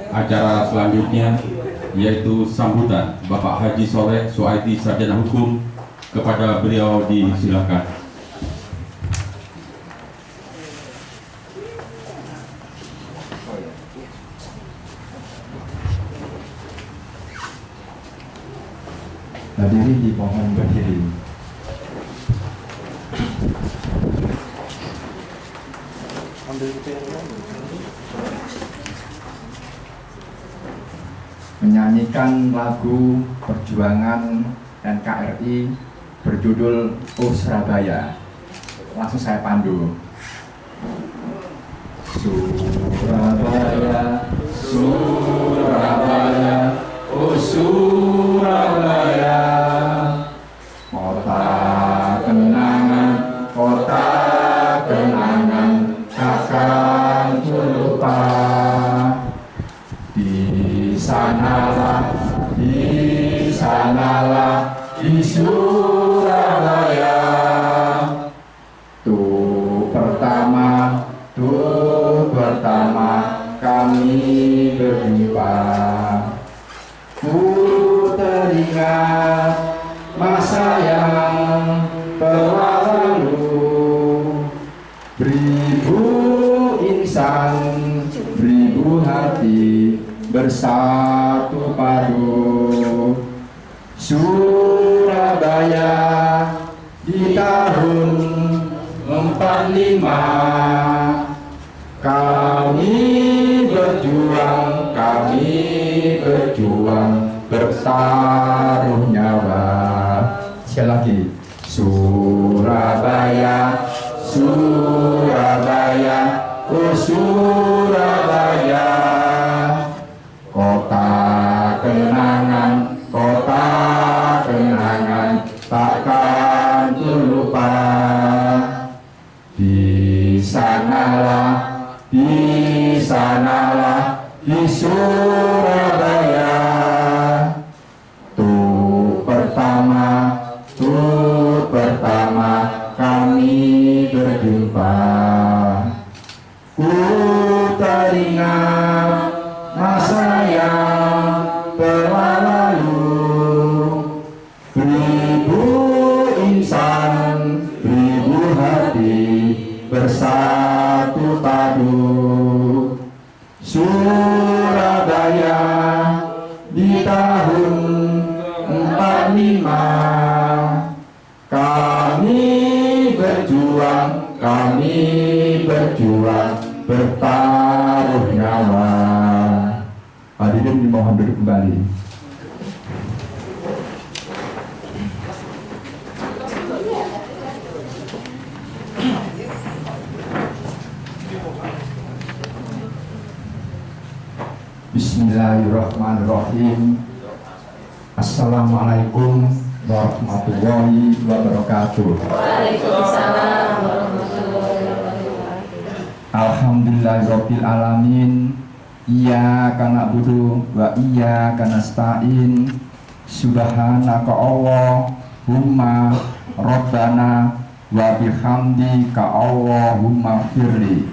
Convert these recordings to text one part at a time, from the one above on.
acara selanjutnya yaitu sambutan Bapak Haji Soleh Suaidi Sarjana Hukum. Kepada beliau disilakan. Hadirin dimohon berdiri. Menyanyikan lagu perjuangan NKRI berjudul Oh Surabaya. Langsung saya pandu. Surabaya, Surabaya, oh Surabaya, kota kenangan, takkan lupa. Di sanalah, di Surabaya, tuh pertama kami berjumpa. Ku teringat masa yang telah lalu, beribu insan, beribu hati bersatu padu. Surabaya di tahun 45 kami berjuang bertaruh nyawa. Sekali lagi, Surabaya, Surabaya, oh Surabaya, kota kenangan, takkan terlupa. Di sanalah, di Surabaya, tuh pertama kami berjumpa. Ku teringat masa yang telah lalu, beribu insan, beribu hati bersatu padu. Surabaya di tahun 45 kami berjuang bertaruh nyawa. Hadirin dimohon duduk kembali. Bismillahirrahmanirrahim. Assalamualaikum warahmatullahi wabarakatuh. Waalaikumsalam warahmatullahi wabarakatuh. Alhamdulillahirabbil alamin. Iyyaka na'budu wa iyyaka nasta'in. Subhanaka Allahumma rabbana wa bihamdika Allahumma firli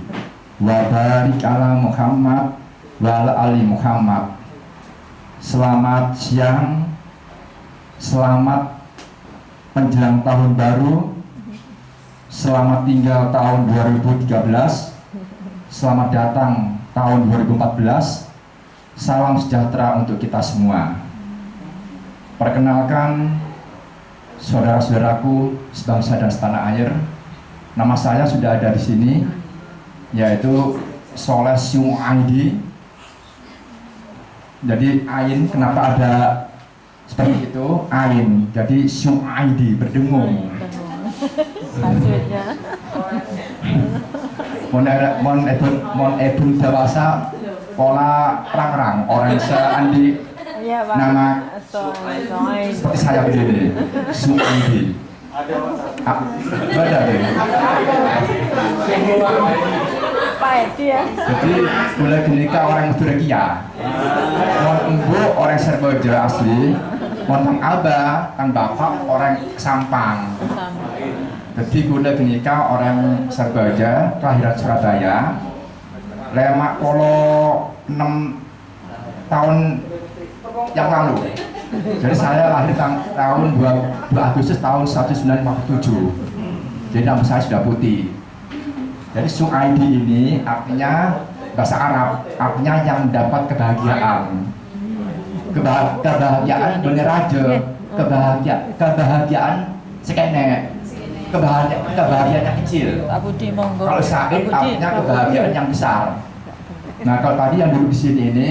wa barik ala Muhammad wa ala ali Muhammad. Selamat siang, selamat menjelang tahun baru, selamat tinggal tahun 2013, selamat datang tahun 2014. Salam sejahtera untuk kita semua. Perkenalkan saudara-saudaraku sebangsa dan setanah air. Nama saya sudah ada di sini, yaitu Soleh Suaidi. Jadi Ain, kenapa ada seperti itu? Ain, jadi Suaidi, berdengung. Maksudnya Mon ebun dewasa pola rang-rang orang seandi iya, Pak. nama Soalnya seperti saya begini, Suaidi. Ada deh. Pak itu ya. Jadi mulai dinikah orang Turkiya, mon embu orang Serboja asli, mon tang aba tang bapak orang Sampang. Jadi mulai dinikah orang Serboja, kelahiran Surabaya. Lemak polo 6 tahun yang lalu. Jadi saya lahir tahun 2 Agustus tahun 1947. Jadi nama saya sudah putih. Jadi Suaidi ini artinya bahasa Arab, artinya yang dapat kebahagiaan. Kebahagiaan bener aja, kebahagiaan sekene, kebahagiaan yang kecil. Pak Budi monggo. Kalau Said artinya kebahagiaan yang besar. Nah kalau tadi yang duduk di sini ini,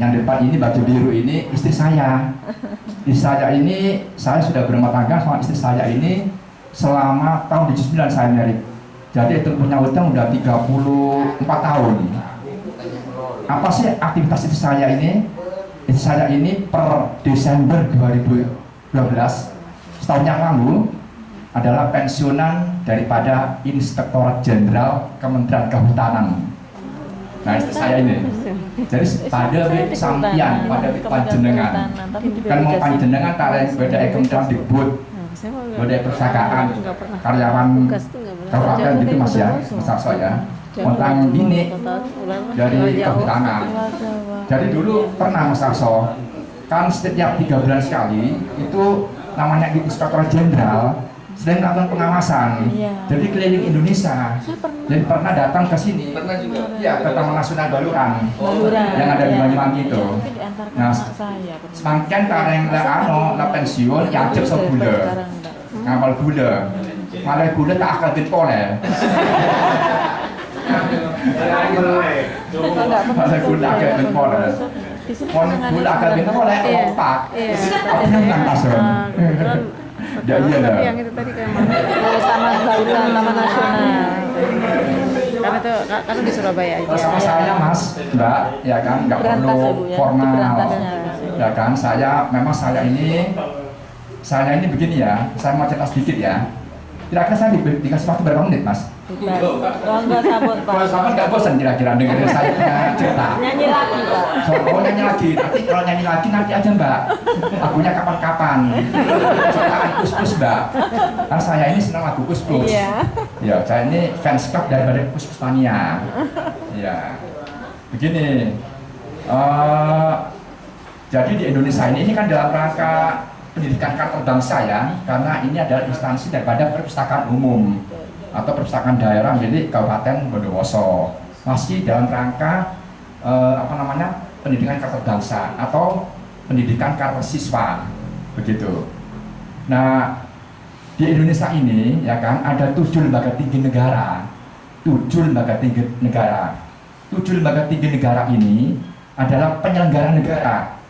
yang depan ini baju biru ini istri saya. Istri saya ini, saya sudah berumah tangga sama istri saya ini selama tahun 79 saya married. Jadi itu punya utang udah 34 tahun. Apa sih aktivitas istri saya ini? Istri saya ini per Desember 2012 setahun yang lalu adalah pensiunan daripada Inspektorat Jenderal Kementerian Kehutanan. Nah istri saya ini, jadi pada sampian pada panjenengan, kan mau panjenengan tarik beda kementerian dibut, beda perpustakaan, karyawan kabupaten gitu mas ya, mas Arso ya, tentang ini dari kehutanan. Jadi dulu pernah mas Arso, kan setiap 3 bulan sekali itu namanya Inspektorat Jenderal sedang melakukan pengawasan. Jadi keliling Indonesia. Jadi pernah datang ke sini. Pernah juga. Ya, ke Taman Nasional Baluran. Yang ada di Banyuwangi itu. Nah, semakin kareng la pensiun ya ajak segula. Ngamal gula. Malah gula tak akan ditoleh. Malah gula akan ditoleh. Kon gula akan ditoleh opak. Apa yang pasal? Ya iya lah. Yang itu tadi kayak mana? Taman Baluran, Taman Nasional. Karena itu karena di Surabaya aja. Sama saya mas, mbak, ya kan nggak perlu formal. Ya kan memang saya ini begini ya. Saya mau cerita sedikit ya. Kira-kira saya dikasih waktu berapa menit mas? Enggak sabun Pak. Kalau sama nggak bosan kira-kira dengerin saya punya cerita. Nyanyi lagi Pak. Oh nyanyi lagi, kalau nyanyi lagi nanti aja mbak. Lagunya kapan-kapan. Ciptaan Kus-Kus mbak. Karena saya ini senang lagu Kus-Kus. Iya. Ya, saya ini fans club daripada Kus-Kus Mania. Ya, begini. Jadi di Indonesia ini kan dalam rangka pendidikan karakter bangsa ya, karena ini adalah instansi daripada perpustakaan umum atau perpustakaan daerah milik Kabupaten Bondowoso, masih dalam rangka pendidikan karakter bangsa atau pendidikan karakter siswa begitu. Nah di Indonesia ini ya kan ada 7 lembaga tinggi negara. 7 lembaga tinggi negara. 7 lembaga tinggi negara ini adalah penyelenggara negara.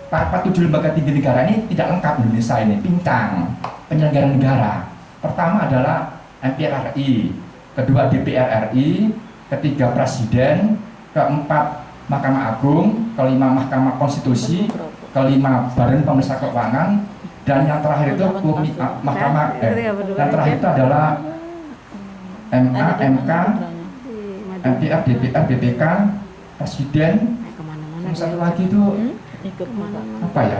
Tanpa 7 lembaga tinggi negara ini tidak lengkap Indonesia ini, pincang penyelenggara negara. Pertama adalah MPR RI, kedua DPR RI, ketiga Presiden, keempat Mahkamah Agung, kelima Mahkamah Konstitusi, kelima Badan Pemeriksa Keuangan, dan yang terakhir itu yang terakhir itu adalah MA, MK, MPR, DPR, BPK, Presiden, yang satu lagi itu apa ya?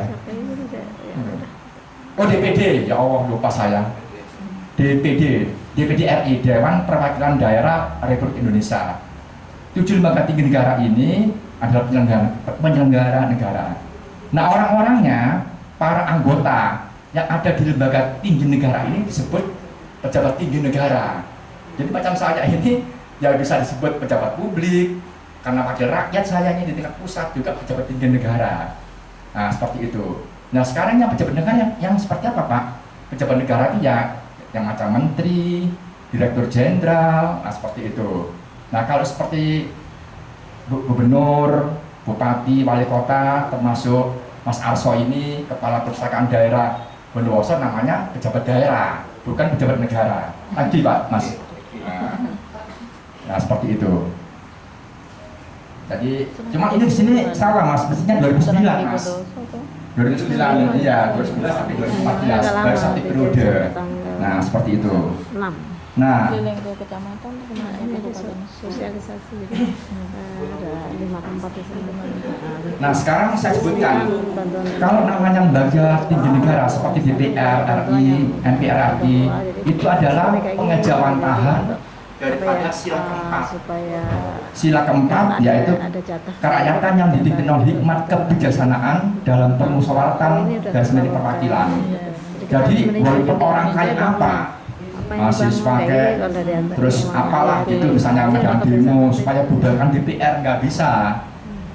Oh DPD, ya Allah lupa saya. DPD RI, Dewan Perwakilan Daerah Republik Indonesia. 7 lembaga tinggi negara ini adalah penyelenggara negara. Nah orang-orangnya, para anggota yang ada di lembaga tinggi negara ini disebut pejabat tinggi negara. Jadi macam saya ini ya bisa disebut pejabat publik, karena wakil rakyat saya ini di tingkat pusat juga pejabat tinggi negara. Nah seperti itu. Nah sekarang yang pejabat negara yang seperti apa Pak? Pejabat negara itu ya yang macam menteri, direktur jenderal, nah seperti itu. Nah kalau seperti gubernur, bupati, wali kota, termasuk Mas Arso ini kepala perpustakaan daerah Bondowoso, namanya pejabat daerah, bukan pejabat negara. Lagi Pak, Mas. Nah seperti itu. Jadi cuma ini di sini salah Mas, mestinya 2009 Mas. 2009, iya 2009 sampai 2014 baru 1 periode. Nah seperti itu. 6. Nah, Keliling ke kecamatan Sosialisasi gitu. Ada 5 tempat di sini. nah sekarang saya sebutkan kalau namanya lembaga tinggi negara seperti DPR RI, MPR RI itu adalah pengejawantahan daripada sila keempat. supaya Sila keempat yaitu ada jatah kerakyatan yang dipimpin oleh hikmat kebijaksanaan dalam permusyawaratan dan sendiri perwakilan. Jadi walaupun orang kaya apa, mahasiswa kayak terus apalah gitu misalnya ada demo supaya bubarkan DPR, nggak bisa,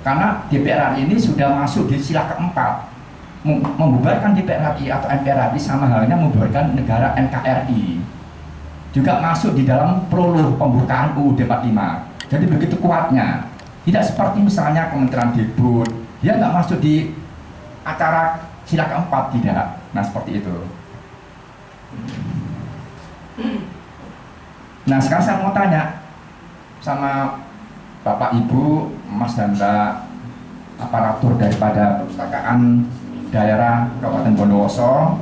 karena DPR ini sudah masuk di sila keempat. Membubarkan DPR RI atau MPR RI sama halnya membubarkan negara NKRI, juga masuk di dalam prolog pembukaan UUD 45. Jadi begitu kuatnya, tidak seperti misalnya Kementerian Debut, dia nggak masuk di acara sila keempat, tidak. Nah seperti itu. Nah sekarang saya mau tanya sama Bapak Ibu, Mas dan Mbak, aparatur daripada perpustakaan daerah Kabupaten Bondowoso,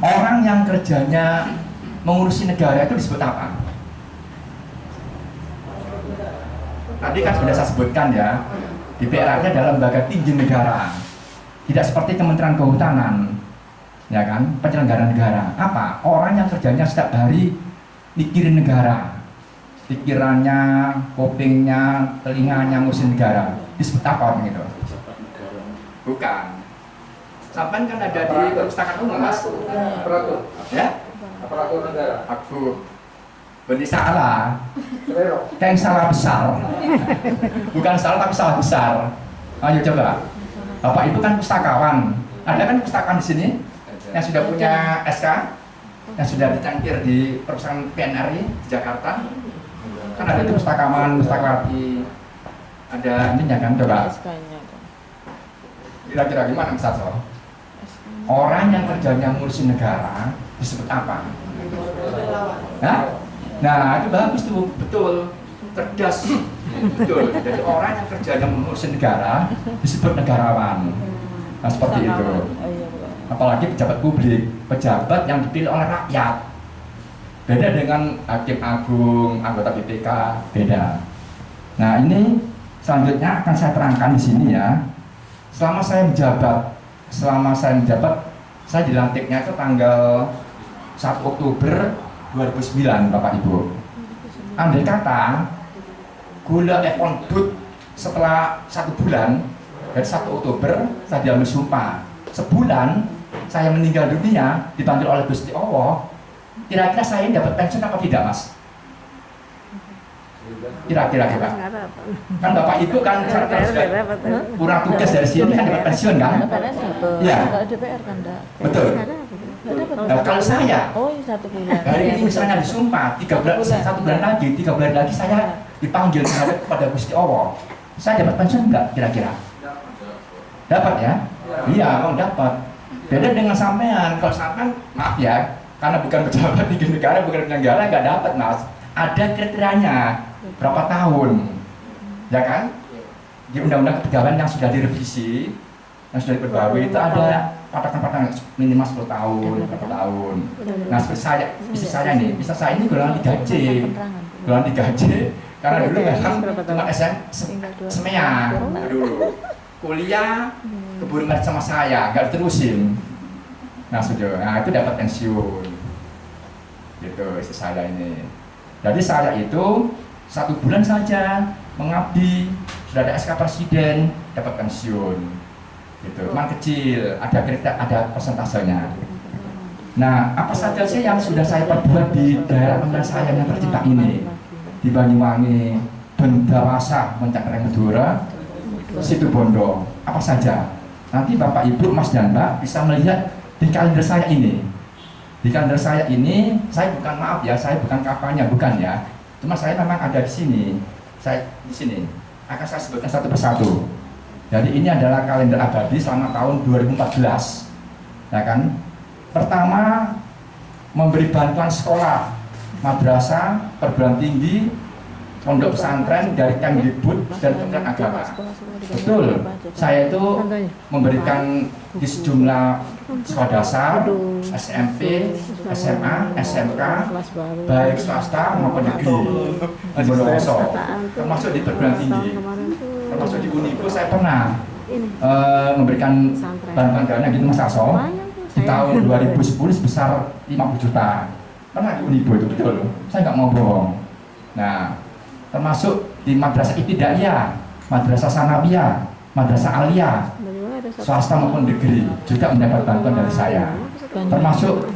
orang yang kerjanya mengurusi negara itu disebut apa? Tadi kan sudah saya sebutkan ya, DPR-nya adalah lembaga tinggi negara, tidak seperti Kementerian Kehutanan, ya kan, penyelenggara negara. Apa? Orang yang kerjanya setiap hari mikirin negara, pikirannya, kupingnya, telinganya ngurusin negara, disebut apa orang itu? Bukan. Sampai kan ada di perpustakaan umum, Mas. Aparatur. Ya? Aparatur negara. Aku berarti salah. Kayak salah besar. Bukan salah tapi salah besar. Ayo coba. Bapak Ibu kan pustakawan. Ada kan pustakaan di sini yang sudah punya SK, yang sudah dicangkir di perpustakaan PNRI di Jakarta. Kan ada tuh pustakawan, pustakawati. Ada ininya kan, coba. SK-nya. Kira-kira gimana Mas Sasso? Orang yang kerjanya ngurusin negara disebut apa? Nah itu bagus tuh, betul, cerdas, betul. Jadi orang yang kerjanya ngurusin negara disebut negarawan. Nah seperti itu. Oh, iya, betul. Apalagi pejabat publik, pejabat yang dipilih oleh rakyat. Beda dengan hakim agung, anggota BPK, beda. Nah ini selanjutnya akan saya terangkan di sini ya. Selama saya menjabat, saya dilantiknya itu tanggal 1 Oktober 2009, Bapak Ibu. Andai kata gula on boot setelah 1 bulan, dari 1 Oktober saya diambil sumpah. Sebulan saya meninggal dunia dipanggil oleh Gusti Allah. Kira-kira saya ini dapat pensiun apa tidak, Mas? Kira-kira kita. Kan Bapak Ibu kan sudah kurang tugas dari sini kan dapat pensiun kan? Iya. Enggak DPR kan, enggak. Betul. Nah, kalau saya Oh, iya, 1 bulan. hari ini misalnya disumpah 3 bulan, 1 bulan lagi, 3 bulan lagi saya dipanggil menghadap kepada Gusti Allah. Saya dapat pensiun enggak kira-kira? Dapat ya? Iya, dapat. Beda dengan sampean. Kalau sampean maaf ya, karena bukan pejabat tinggi negara, bukan penyelenggara, nggak dapat, Mas. Ada kriterianya berapa tahun, ya kan? Di Undang-Undang Kepegawaian yang sudah direvisi, yang sudah diperbarui itu ada patokan-patokan minimal 10 tahun, berapa tahun. Nah, seperti saya, istri saya ini golongan 3J, golongan 3J, karena dulu memang cuma SMEA dulu, kuliah keburu mati sama saya, nggak diterusin. Nah, sudah, nah itu dapat pensiun, gitu istri saya ini. Jadi saya itu 1 bulan saja mengabdi, sudah ada SK Presiden, dapat pensiun, gitu. Cuman kecil, ada persentasenya. Nah, apa saja sih yang sudah saya perbuat di daerah pemilihan saya yang tercinta ini? Di Banyuwangi, Bendawasa, Mencakering Madura, Situbondo, apa saja? Nanti Bapak Ibu, Mas dan Mbak bisa melihat di kalender saya ini. Di kalender saya ini, saya bukan maaf ya, saya bukan kampanye, bukan ya. Cuma saya memang ada di sini. Saya di sini. Akan saya sebutkan satu persatu. Jadi ini adalah kalender abadi selama tahun 2014. Ya kan? Pertama, memberi bantuan sekolah, madrasah, perguruan tinggi, pondok pesantren dari Kemdikbud dan Kementerian Agama. Betul, saya itu memberikan di sejumlah sekolah dasar, SMP, SMA, SMK, baik swasta maupun negeri, Bondowoso, termasuk di perguruan tinggi, termasuk di Unibu saya pernah memberikan bantuan dana gitu Mas Aso di tahun 2010 sebesar 50 juta. Pernah di Unibo itu betul, saya nggak mau bohong. Nah, termasuk di madrasah ibtidaiyah, madrasah sanawiyah, madrasah aliyah, swasta maupun negeri juga mendapat bantuan dari saya. Termasuk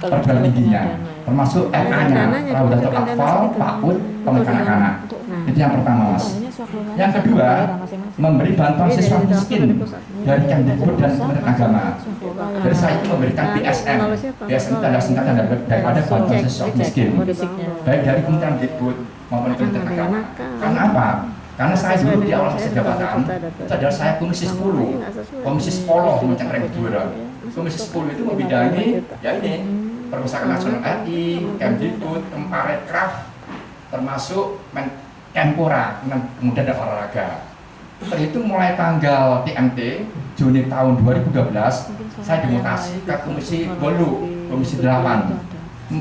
perguruan tingginya, termasuk MA-nya, Rawdatul Atfal, PAUD, Pondok Anak-anak. Itu yang pertama, Mas. Yang kedua, memberi bantuan siswa miskin dari Kemdikbud dan Kementerian Agama. Jadi saya itu memberikan BSM. BSM itu adalah singkatan daripada bantuan siswa miskin, baik dari Kementerian Dikbud maupun Kementerian Agama. Karena apa? Karena saya dulu di awal masa jabatan itu adalah saya komisi 10, komisi 10 Kementerian Agama. Komisi 10 itu membidangi ya ini Perpustakaan Nasional RI, Kemdikbud, Kemparekraf, termasuk Kempora, kemudian ada olahraga. Terhitung mulai tanggal TMT Juni tahun 2012, saya dimutasi ke Komisi 8, Komisi 8.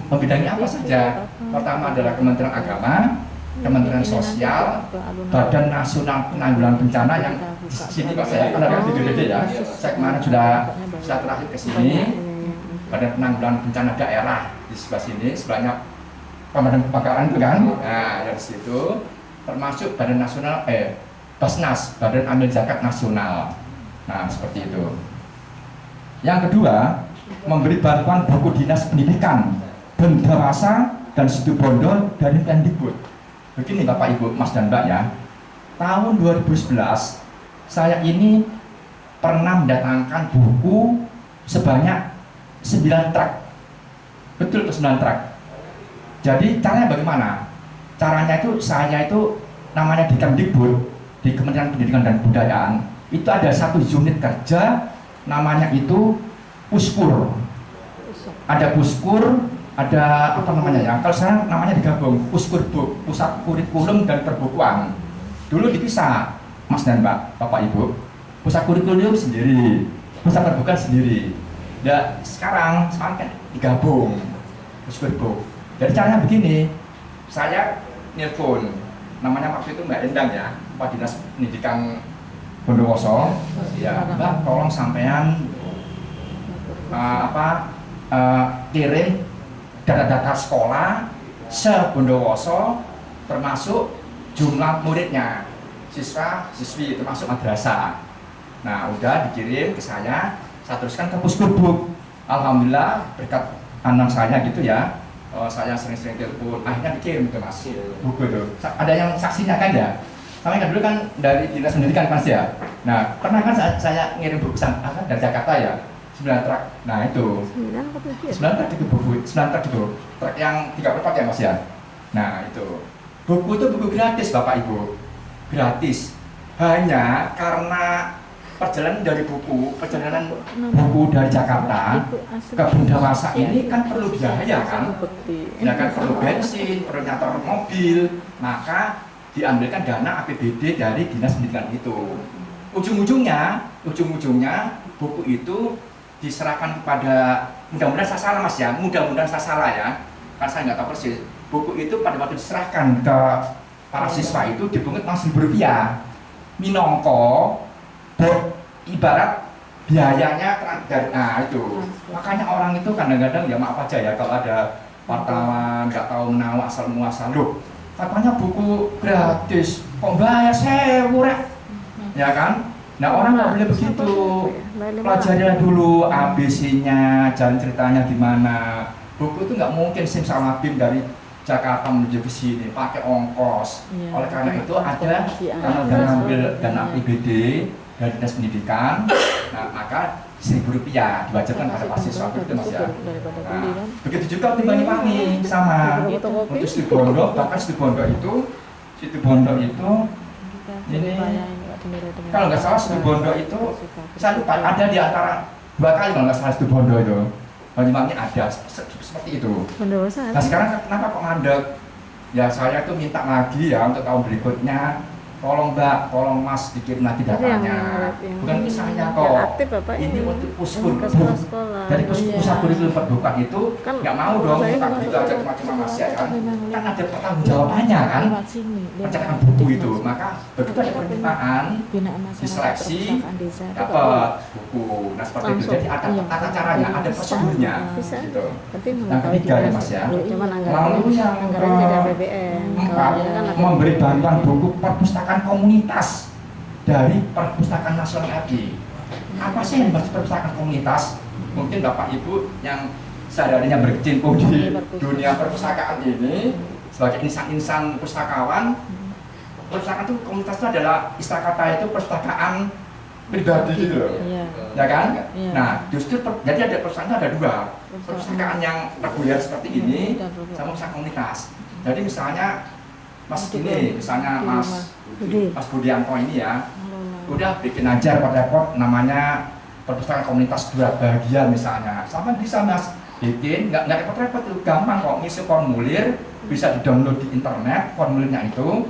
Membidangi apa saja? Pertama adalah Kementerian Agama, Kementerian Sosial, Badan Nasional Penanggulangan Bencana yang sini Pak saya kan ada gede-gede ya. Saya kemarin sudah terakhir ke sini. Badan Penanggulangan Bencana Daerah di sebelah sini, sebelahnya pemadam kebakaran itu kan. Nah, dari situ termasuk Badan Nasional Basnas, Badan Amil Zakat Nasional. Nah, seperti itu. Yang kedua, memberi bantuan buku dinas pendidikan, bendawasa dan studi bondo dari Kemdikbud. Begini Bapak Ibu, Mas dan Mbak ya. Tahun 2011 saya ini pernah mendatangkan buku sebanyak 9 truk. Betul itu 9 truk. Jadi caranya bagaimana? Caranya itu saya itu namanya di Kemdikbud, di Kementerian Pendidikan dan Kebudayaan, itu ada satu unit kerja namanya itu Puskur. Ada Puskur, ada apa namanya ya? Kalau sekarang namanya digabung, Puskurbuk, Pusat Kurikulum dan Perbukuan. Dulu dipisah, Mas dan Mbak, Bapak Ibu. Pusat Kurikulum sendiri, Pusat Perbukuan sendiri. Nah, sekarang kan digabung, Puskurbuk. Jadi caranya begini, saya nelpon, namanya waktu itu Mbak Endang ya, Pak Dinas Pendidikan Bondowoso. Ya, Mbak, tolong sampean kirim data-data sekolah se-Bondowoso termasuk jumlah muridnya, siswa, siswi, termasuk madrasah. Nah, udah dikirim ke saya teruskan ke Puskurbuk. Alhamdulillah berkat anak saya gitu ya, saya sering-sering telepon, akhirnya dikirim ke Mas buku itu. Ada yang saksinya kan ya? Sama kan dulu kan dari Dinas Pendidikan Mas ya. Nah, pernah kan saya ngirim buku dari Jakarta ya, 9 truk. Nah itu 9 truk itu buku, 9 truk itu truk yang 34 ya Mas ya. Nah itu buku itu buku gratis Bapak Ibu, gratis. Hanya karena perjalanan buku dari Jakarta ke Bendawasa ini kan perlu biaya kan, ya kan perlu bensin, perlu nyator mobil, maka diambilkan dana APBD dari Dinas Pendidikan itu. Ujung-ujungnya buku itu diserahkan kepada, mudah-mudahan saya salah Mas ya, mudah-mudahan saya salah ya, karena saya nggak tahu persis. Buku itu pada waktu diserahkan ke para siswa itu dipungut Rp1.000 minongko ibarat biayanya transfer. Nah itu makanya orang itu kadang-kadang ya maaf aja ya kalau ada wartawan nggak tahu menahu asal muasal, loh katanya buku gratis kok bayar 1.000 ya kan. Nah orang nggak boleh begitu, pelajarilah dulu ABC-nya, jalan ceritanya gimana. Buku itu nggak mungkin simsalabim dari Jakarta menuju ke sini pakai ongkos. Oleh karena itu ada karena udah ngambil dana APBD dari Dinas Pendidikan, nah maka Rp1.000 diwajibkan pada mahasiswa itu Mas ya. Nah, begitu juga di Banyuwangi sama untuk studi bondo, bahkan studi bondo itu ini kalau nggak salah studi bondo itu saya lupa ada di antara 2 kali kalau nggak salah studi bondo itu Banyuwangi ada seperti itu. Nah sekarang kenapa kok mandek? Ya saya tuh minta lagi ya untuk tahun berikutnya tolong Mbak, tolong Mas dikirim lagi Itu yang- datanya. yang- Bukan kisahnya yang kok. aktif, Bapak, Ini yang- untuk yang puskul. ke sekolah-sekolah. Dari Iya. pusat kurikulum terbuka itu Kan nggak mau dong saya kita memang gitu aja suka cuma-cuma Mas ya suka kan. memang Kan lihat. ada pertanggungjawabannya kan. Lewat sini, lewat Percetakan buku aktif, itu, Mas. maka begitu ada permintaan Binaan masyarakat diseleksi, perpustakaan desa itu dapat buku. Nah seperti itu. langsung. Jadi ada Iya. tata caranya, ada Bisa. prosedurnya. Bisa. Gitu. Tapi Yang mengetahui ketiga ya jelas. Mas ya. Cuman Lalu anggarannya yang anggarannya tidak APBN. keempat, Kalau kan ada memberi bantuan buku perpustakaan komunitas dari Perpustakaan Nasional RI. Apa sih yang dimaksud perpustakaan komunitas? Mungkin Bapak Ibu yang sehari-harinya berkecimpung di dunia perpustakaan ini sebagai insan-insan pustakawan, perpustakaan itu komunitas itu adalah istilah kata itu perpustakaan pribadi gitu loh. Iya. Ya kan? Iya. Nah, justru jadi ada perpustakaan itu ada dua. Perpustakaan yang reguler seperti ini Dan perpustakaan. sama perpustakaan komunitas. Jadi misalnya Mas Di ini, misalnya di Mas rumah. Budi. Mas Budianto ini ya, Ngelola. udah bikin aja repot-repot namanya perpustakaan komunitas dua bagian misalnya. Sama bisa Mas bikin, nggak repot-repot tuh, gampang kok, ngisi formulir, bisa di-download di internet formulirnya itu,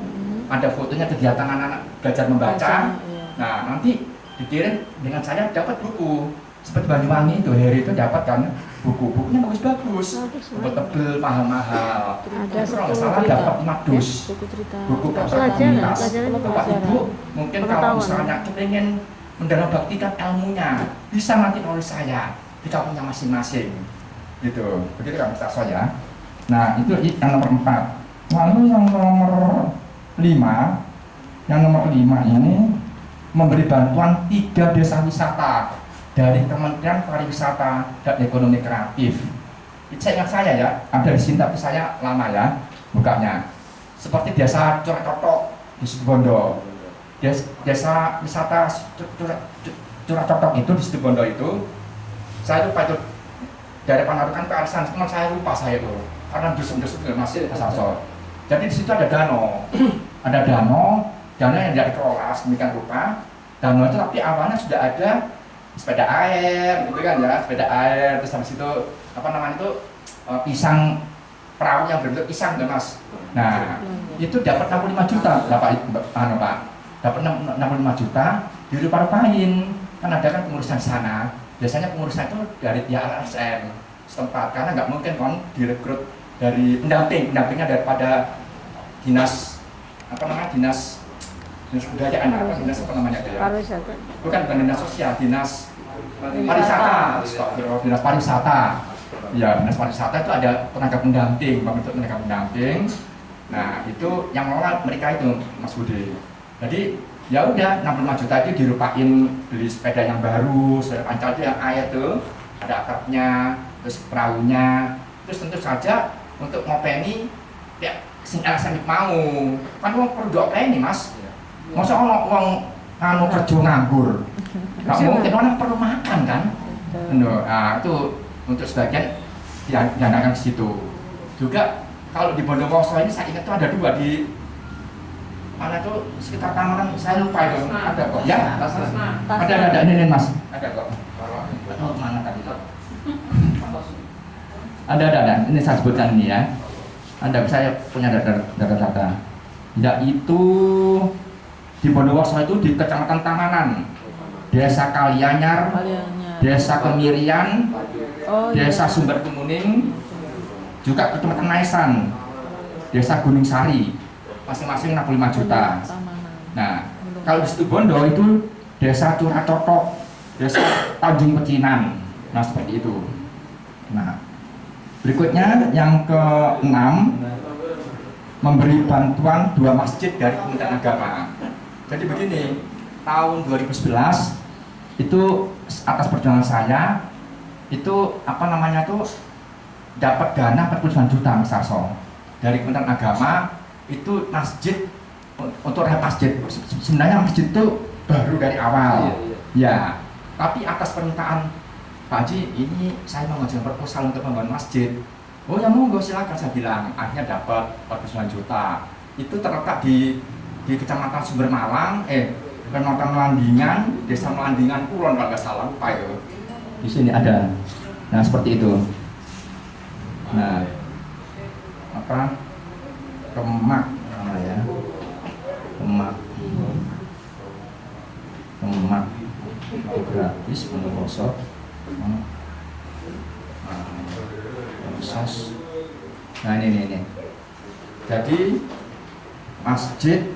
ada fotonya kegiatan anak-anak belajar membaca. Iya. Nah nanti dikirim dengan saya dapat buku seperti Banyuwangi itu, Heri itu dapat kan bukunya bagus-bagus, Bagus, buku tebel mahal-mahal. Ada Itu kalau nggak 10 salah cerita. dapat 5 dus. Ya, buku cerita. Buku perpustakaan Pelajaran, komunitas. pelajaran itu Bapak pelajaran. Ibu mungkin kalau Pengetahuan. misalnya pengen mendalam baktikan ilmunya bisa nanti oleh saya di kampungnya masing-masing gitu, begitu kan Mas Tarso ya. Nah itu yang nomor 4. Lalu yang nomor 5 ini memberi bantuan 3 desa wisata dari Kementerian Pariwisata dan Ekonomi Kreatif. Saya ingat saya ya, ada di sini tapi saya lama ya bukanya. Seperti desa Curacotok di Situbondo, desa wisata Curacotok itu di Situbondo itu, saya lupa itu dari Panarukan ke Arisan, cuma saya lupa saya itu karena dusun-dusun itu masih Mas Tarso. Jadi di situ ada danau, yang tidak dikelola sedemikian rupa. Danau itu tapi awalnya sudah ada sepeda air, gitu kan ya, sepeda air. Terus habis itu apa namanya itu pisang perahu yang berbentuk pisang kan Mas. Nah itu dapat 65 juta, Pak. Dapat 65 juta dirupa-rupain. Kan ada kan pengurusan sana. Biasanya pengurusan itu dari pihak LSM setempat karena nggak mungkin kan direkrut dari pendampingnya daripada dinas kebudayaan dinas apa namanya ya? Pariwisata. Bukan dinas sosial, dinas pariwisata. Dinas pariwisata. Ya, dinas pariwisata itu ada tenaga pendamping, pembentuk tenaga pendamping. Nah, itu yang ngelola mereka itu, Mas Budi. Jadi, ya udah 65 juta itu dirupain beli sepeda yang baru, sepeda pancal itu yang air tuh, ada atapnya, terus perahunya, terus tentu saja untuk ngopeni ya sing LSM mau. Kan wong perlu diopeni, Mas. Masa orang kerja nganggur, nggak mungkin orang perlu makan kan? Nah, itu untuk sebagian diandalkan ke situ. Juga kalau di Bondowoso ini saya ingat tuh ada 2 di mana tuh sekitar Tamanan, saya lupa itu ada kok. Ya, ada ini Mas, ada kok. Oh, mana tadi tuh? Ada. Ini saya sebutkan ini ya. Saya punya data. Yaitu di Bondowoso itu di Kecamatan Tamanan, Desa Kalianyar, Desa Kemirian, Desa Sumber Kemuning, juga Kecamatan Maesan, Desa Gunung Sari, masing-masing 65 juta. Nah, kalau di Situbondo itu Desa Curacotok, Desa Tanjung Pecinan, nah seperti itu. Nah, berikutnya yang ke-6, memberi bantuan 2 masjid dari Kementerian Agama. Jadi begini, tahun 2011 itu atas perjuangan saya itu dapat dana 49 juta Mas Tarso dari Kementerian Agama itu masjid untuk rehab masjid. Sebenarnya masjid itu baru dari awal. Ya, tapi atas permintaan Pak Haji ini saya mau ngajukan proposal untuk membangun masjid. Oh ya monggo silakan, saya bilang. Akhirnya dapat 49 juta. Itu terletak di Kecamatan Sumber Malang, Kecamatan Melandingan, Desa Melandingan Kulon kalau nggak salah, lupa itu. Di sini ada. Nah seperti itu. Nah Kemak ya, Kemak. gratis Bondowoso. Sos. Nah ini. Jadi Masjid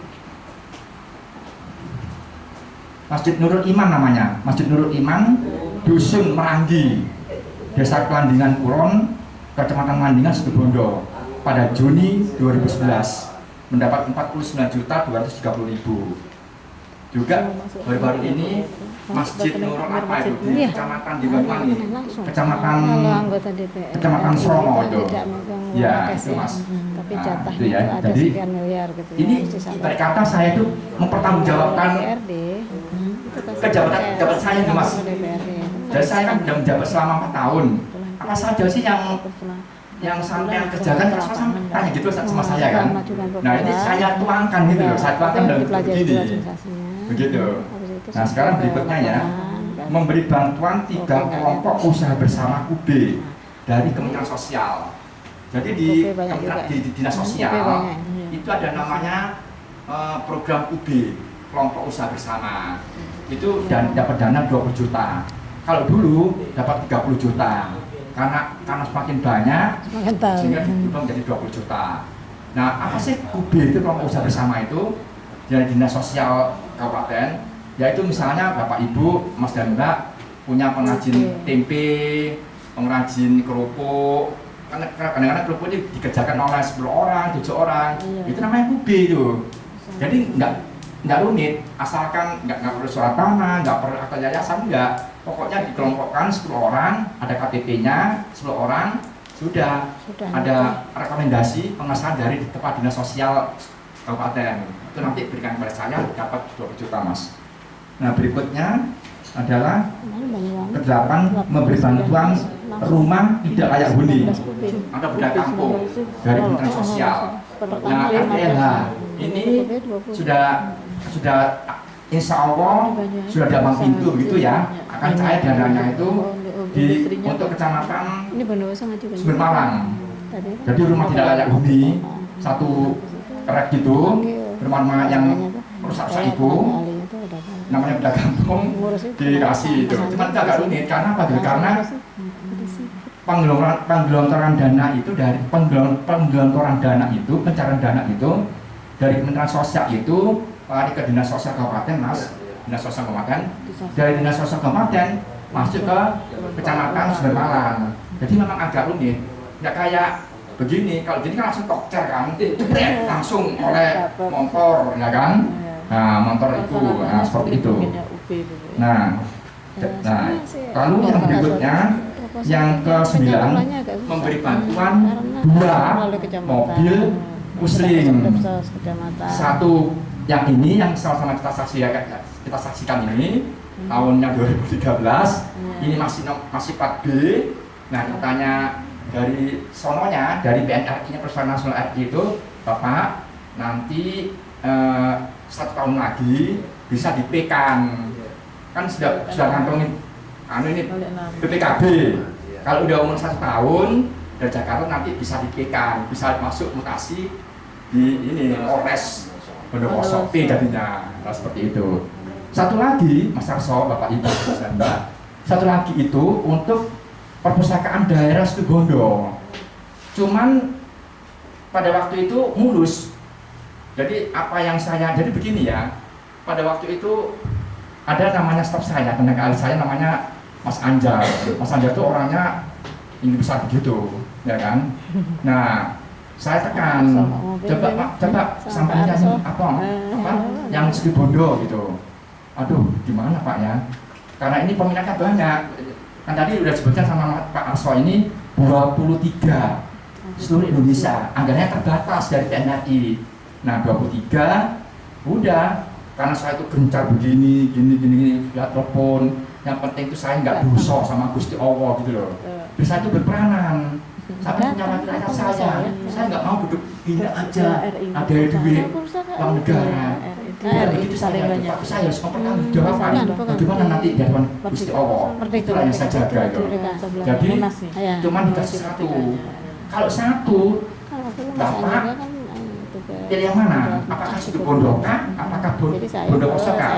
Nurul Iman namanya. Masjid Nurul Iman, Dusun Meranggi, Desa Kelandingan Kulon, Kecamatan Mandingan, Situbondo. Pada Juni 2011 mendapat 49.230.000. Juga baru-baru ini Masjid Nurul apa itu di Kecamatan di Banyuwangi, Kecamatan Sromo itu. Ya, itu Mas. Tapi Nah, jatahnya itu ya. ada Jadi sekian miliar gitu. ini ibarat kata saya itu mempertanggungjawabkan jabatan saya itu Mas. Dan saya kan sudah menjabat selama 4 tahun. Apa saja sih yang sampai kerjakan, saya tanya gitu sama saya kan. Nah ini saya tuangkan gitu loh, saya tuangkan dalam begini. Begitu. Nah sekarang berikutnya ya, memberi bantuan 3 kelompok usaha bersama UB dari Kementerian Sosial. Jadi di Dinas Sosial itu ada namanya program UB, kelompok usaha bersama. Itu dan dapat dana 20 juta. Kalau dulu dapat 30 juta. Karena semakin banyak sehingga berubah menjadi 20 juta. Nah, apa sih UB itu kelompok usaha bersama itu? Dari Dinas Sosial Kabupaten, yaitu misalnya Bapak Ibu, Mas dan Mbak punya pengrajin tempe, pengrajin kerupuk. Karena kadang-kadang kerupuk ini dikerjakan oleh 10 orang, 7 orang. Itu namanya UB itu. Jadi nggak rumit, asalkan nggak perlu surat tanah, nggak perlu akta yayasan, nggak. Pokoknya dikelompokkan 10 orang, ada KTP-nya 10 orang, sudah ada rekomendasi pengesahan dari Kepala Dinas Sosial Kabupaten. Itu nanti berikan kepada saya, dapat 20 juta Mas. Nah berikutnya adalah ke-8, memberi bantuan rumah tidak layak huni. Ada beda kampung dari Kementerian Sosial. Nah RPLH ini sudah insya Allah sudah ada ambang pintu begitu ya, akan cair dananya itu untuk kecamatan Sumber Malang. Jadi rumah tidak layak huni 1 kerek gitu, rumah yang rusak-rusak itu namanya beda kampung dikasih itu. Cuma itu agak rumit karena apa? Karena penggelontoran dana itu dari penggelontoran dana itu, pencarian dana itu dari Kementerian Sosial itu lari ke Dinas Sosial Kabupaten Mas, Dinas Sosial Kabupaten, dari Dinas Sosial Kabupaten masuk ke Kecamatan Sumber Malang. Jadi memang agak rumit, nggak kayak begini. Kalau gini kan langsung tokcer kan, langsung oleh motor, ya kan? Nah, motor itu, nah, seperti itu. Nah, lalu yang berikutnya, yang ke-9, memberi bantuan 2 mobil Muslim. 1 yang ini yang sama-sama kita saksikan ini tahunnya 2013, ini masih plat B. Nah katanya dari sononya, dari PNRI-nya, Persatuan Nasional RI itu, Bapak nanti 1 tahun lagi bisa di-P-kan, kan sudah ngantongin ini BPKB. Kalau udah umur 1 tahun dari Jakarta nanti bisa di-P-kan, bisa masuk mutasi di ini Polres Bondowoso P jadinya. Nah, seperti itu. 1 lagi Mas Arso, Bapak Ibu dan Mbak, 1 lagi itu untuk perpustakaan daerah Situbondo. Cuman pada waktu itu mulus. Jadi apa yang jadi begini ya. Pada waktu itu ada namanya staf saya, tenaga ahli saya namanya Mas Anjar. Mas Anjar itu orangnya ini besar begitu, ya kan? Nah, saya tekan, coba sampainya apa yang Situbondo gitu. Aduh, gimana Pak ya? Karena ini peminatnya banyak. Kan tadi udah disebutkan sama Pak Arso ini 23 seluruh Indonesia. Anggarannya terbatas dari PNRI. Nah, 23 udah, karena saya itu gencar begini, gini, via telepon. Yang penting itu saya nggak dosa sama Gusti Allah gitu loh. Bisa itu berperanan. Saya punya rakyat saya nggak mau duduk gini aja, ada duit uang negara. Begitu saya harus mempertanggungjawabkan bagaimana nanti di hadapan Gusti Allah. Itulah yang saya jaga itu. Jadi cuma dikasih 1. Kalau 1, Bapak pilih yang mana? Apakah Situbondo kah? Apakah Bondowoso kah?